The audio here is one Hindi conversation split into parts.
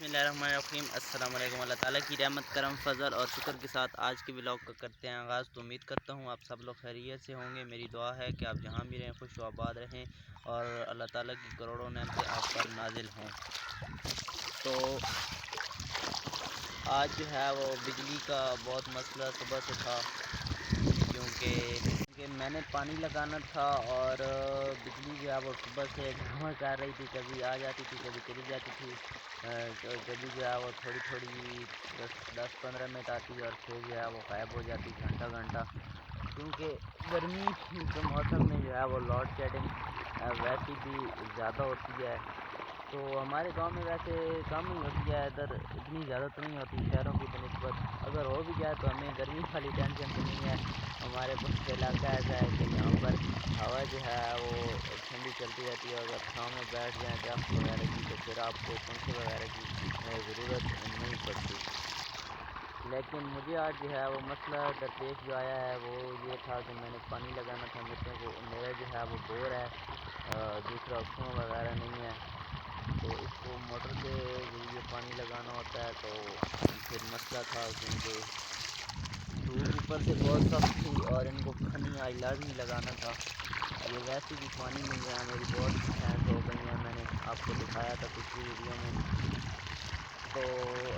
बिस्मिल्लाहिर्रहमानिर्रहीम। अस्सलाम वालेकुम। अल्लाह ताला की रहमत करम फजल और शुक्र के साथ आज के व्लॉग का करते हैं आगाज़। तो उम्मीद करता हूँ आप सब लोग खैरियत से होंगे। मेरी दुआ है कि आप जहाँ भी रहें खुश व आबाद रहें और अल्लाह ताला की करोड़ों नेमतें आप पर नाजिल हों। तो आज जो है वो बिजली का बहुत मसला सुबह से था, क्योंकि मैंने पानी लगाना था और बिजली जो है वो सुबह से ड्रामा कर रही थी, कभी आ जाती थी कभी चली जाती थी। कभी जो है वो थोड़ी थोड़ी 10-15 मिनट आती और फिर जो है वो गायब हो जाती घंटा घंटा, क्योंकि गर्मी के मौसम में जो है वो लोड शेडिंग वैसे भी ज़्यादा होती है। तो हमारे गांव में वैसे कम ही होती है, इधर इतनी ज़्यादा तो नहीं होती शहरों की बनस्बत। अगर हो भी जाए तो हमें गर्मी वाली टेंशन तो नहीं है। हमारे पास इलाका ऐसा है कि यहाँ पर हवा जो है वो ठंडी चलती रहती है। अगर छाँव में बैठ जाएँ दरख्त वगैरह की तो फिर आपको पंखे वगैरह की ज़रूरत नहीं पड़ती। लेकिन मुझे आज जो है वो मसला दरपेश जो आया है वो ये था कि मैंने पानी लगाना था मिर्चों को। मेरा जो है वो बोर है, दूसरा कुआँ वगैरह नहीं है, तो इसको मोटर के ज़रिए पानी लगाना होता है। तो फिर मसला था, क्योंकि धूप ऊपर से बहुत सख्त थी और इनको पानी आज लाजमी लगाना था। ये वैसे भी पानी मिल रहा है, मेरी बहुत भैंस हो गई हैं, मैंने आपको दिखाया था पिछली वीडियो में। तो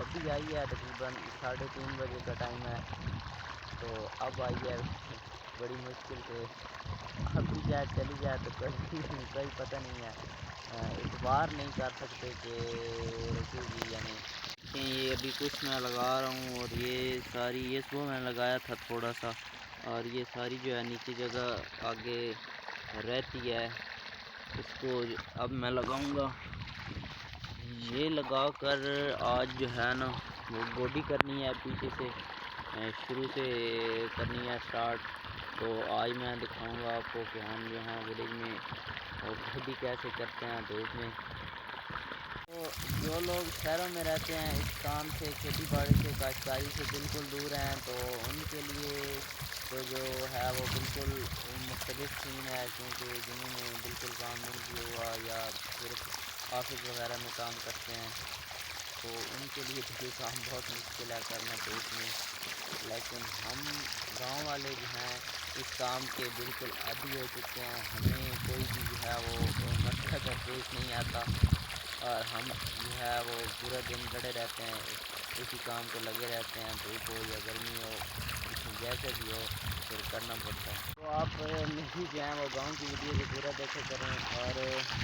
अभी आई है तकरीबन 3:30 बजे का टाइम है। तो अब आई है बड़ी मुश्किल से, अभी जाए चली जाए तो कोई कोई पता नहीं है। इतबार नहीं कर सकते कि रुकेगी या नहीं। देखें ये अभी कुछ मैं लगा रहा हूँ और ये सारी ये सुबह मैंने लगाया था थोड़ा सा, और ये सारी जो है नीचे जगह आगे रहती है, इसको अब मैं लगाऊंगा। ये लगा कर आज जो है ना वो गोडी करनी है पीछे से, शुरू से करनी है स्टार्ट। तो आज मैं दिखाऊंगा आपको कि हम जो हैं विलेज में वो गोडी कैसे करते हैं धूप में। तो जो लोग शहरों में रहते हैं इस काम से, खेती बाड़ी से, काश्तकारी से बिल्कुल दूर हैं, तो उनके लिए तो जो है वो बिल्कुल मुख्तलिफ सीन है, क्योंकि जिन्होंने बिल्कुल काम नहीं किया हुआ या सिर्फ ऑफिस वगैरह में काम करते हैं, तो उनके लिए तो ये काम बहुत मुश्किल है करना धूप में। लेकिन हम गांव वाले जो हैं इस काम के बिल्कुल आदी हो चुके हैं, हमें कोई भी जो है वो मसला दरपेश नहीं आता और हम जो है वो पूरा दिन लड़े रहते हैं, इसी काम को लगे रहते हैं, धूप हो या गर्मी हो जैसे भी हो फिर करना पड़ता है। तो आप मेरी जो है वो गांव की वीडियो को पूरा देखे करें और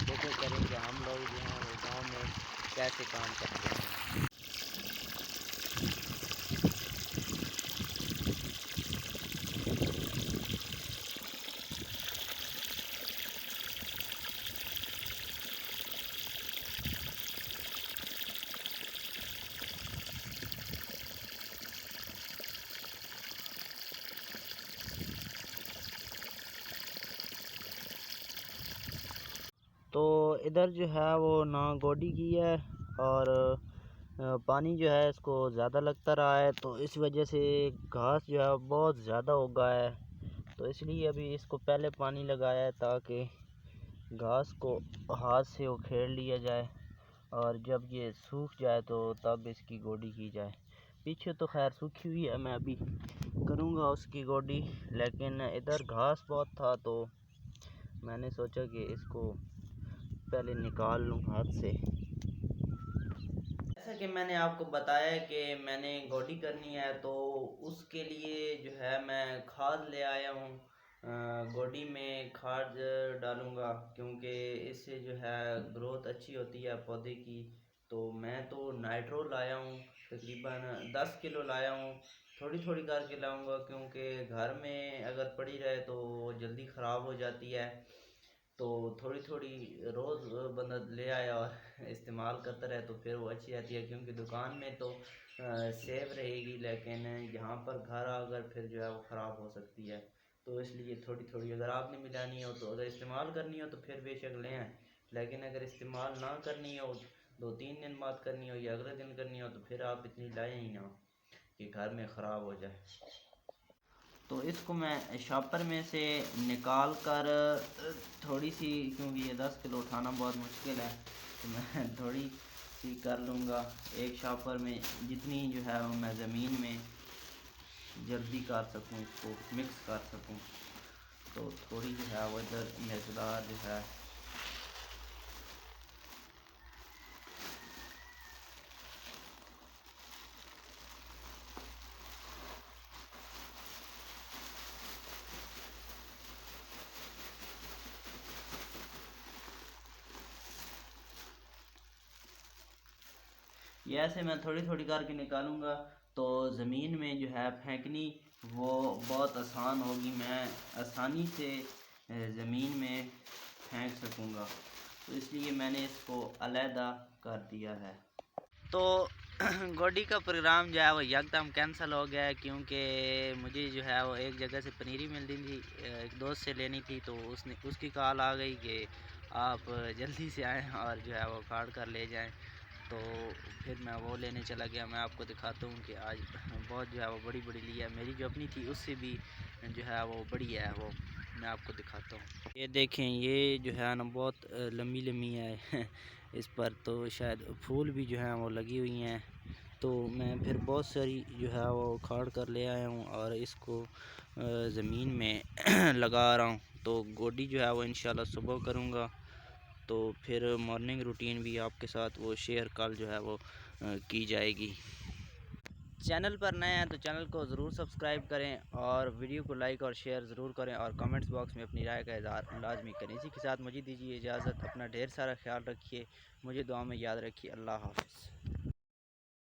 देखे करें कि हम लोग जो हैं वो गांव में कैसे काम करते हैं। तो इधर जो है वो ना गोडी की है और पानी जो है इसको ज़्यादा लगता रहा है, तो इस वजह से घास जो है बहुत ज़्यादा उगा है। तो इसलिए अभी इसको पहले पानी लगाया है ताकि घास को हाथ से उखेड़ लिया जाए और जब ये सूख जाए तो तब इसकी गोडी की जाए। पीछे तो खैर सूखी हुई है, मैं अभी करूँगा उसकी गोडी, लेकिन इधर घास बहुत था तो मैंने सोचा कि इसको पहले निकाल लूँ हाथ से। जैसा कि मैंने आपको बताया कि मैंने गोडी करनी है, तो उसके लिए जो है मैं खाद ले आया हूँ। गोडी में खाद डालूँगा क्योंकि इससे जो है ग्रोथ अच्छी होती है पौधे की। तो मैं तो नाइट्रो लाया हूँ, तकरीबन 10 किलो लाया हूँ। थोड़ी थोड़ी करके लाऊंगा क्योंकि घर में अगर पड़ी रहे तो जल्दी ख़राब हो जाती है। तो थोड़ी थोड़ी रोज़ बंदा ले आया और इस्तेमाल करता रहे तो फिर वो अच्छी रहती है, क्योंकि दुकान में तो सेफ रहेगी, लेकिन यहाँ पर घर आकर फिर जो है वो ख़राब हो सकती है। तो इसलिए थोड़ी थोड़ी अगर आपने मिलानी हो तो, अगर इस्तेमाल करनी हो तो फिर बेशक लें आएँ, लेकिन अगर इस्तेमाल ना करनी हो, 2-3 दिन बाद करनी हो या अगले दिन करनी हो, तो फिर आप इतनी लाएँ ही ना कि घर में ख़राब हो जाए। तो इसको मैं शॉपर में से निकाल कर थोड़ी सी, क्योंकि ये 10 किलो उठाना बहुत मुश्किल है, तो मैं थोड़ी सी कर लूँगा। एक शॉपर में जितनी जो है वो मैं ज़मीन में जल्दी कर सकूँ, इसको मिक्स कर सकूँ, तो थोड़ी जो है वो इधर मज़ेदार जो है ये ऐसे मैं थोड़ी थोड़ी करके निकालूंगा, तो ज़मीन में जो है फेंकनी वो बहुत आसान होगी, मैं आसानी से ज़मीन में फेंक सकूंगा, तो इसलिए मैंने इसको अलहदा कर दिया है। तो गोडी का प्रोग्राम जो है वो एकदम कैंसिल हो गया है, क्योंकि मुझे जो है वो एक जगह से पनीरी मिल रही थी, एक दोस्त से लेनी थी, तो उसकी कॉल आ गई कि आप जल्दी से आएँ और जो है वो काट कर ले जाएं। तो फिर मैं वो लेने चला गया। मैं आपको दिखाता हूँ कि आज बहुत जो है वो बड़ी बड़ी ली है, मेरी जो अपनी थी उससे भी जो है वो बड़ी है, वो मैं आपको दिखाता हूँ। ये देखें, ये जो है ना बहुत लंबी लंबी है इस पर तो शायद फूल भी जो है वो लगी हुई हैं, तो मैं फिर बहुत सारी जो है वो उखाड़ कर ले आया हूँ और इसको ज़मीन में लगा रहा हूँ। तो गोडी जो है वो इंशाल्लाह सुबह करूँगा, तो फिर मॉर्निंग रूटीन भी आपके साथ वो शेयर कल जो है वो की जाएगी। चैनल पर नए हैं तो चैनल को ज़रूर सब्सक्राइब करें और वीडियो को लाइक और शेयर ज़रूर करें और कमेंट्स बॉक्स में अपनी राय का इज़हार लाजमी करें। इसी के साथ मुझे दीजिए इजाज़त, अपना ढेर सारा ख्याल रखिए, मुझे दुआ में याद रखिए। अल्लाह हाफ़िज़।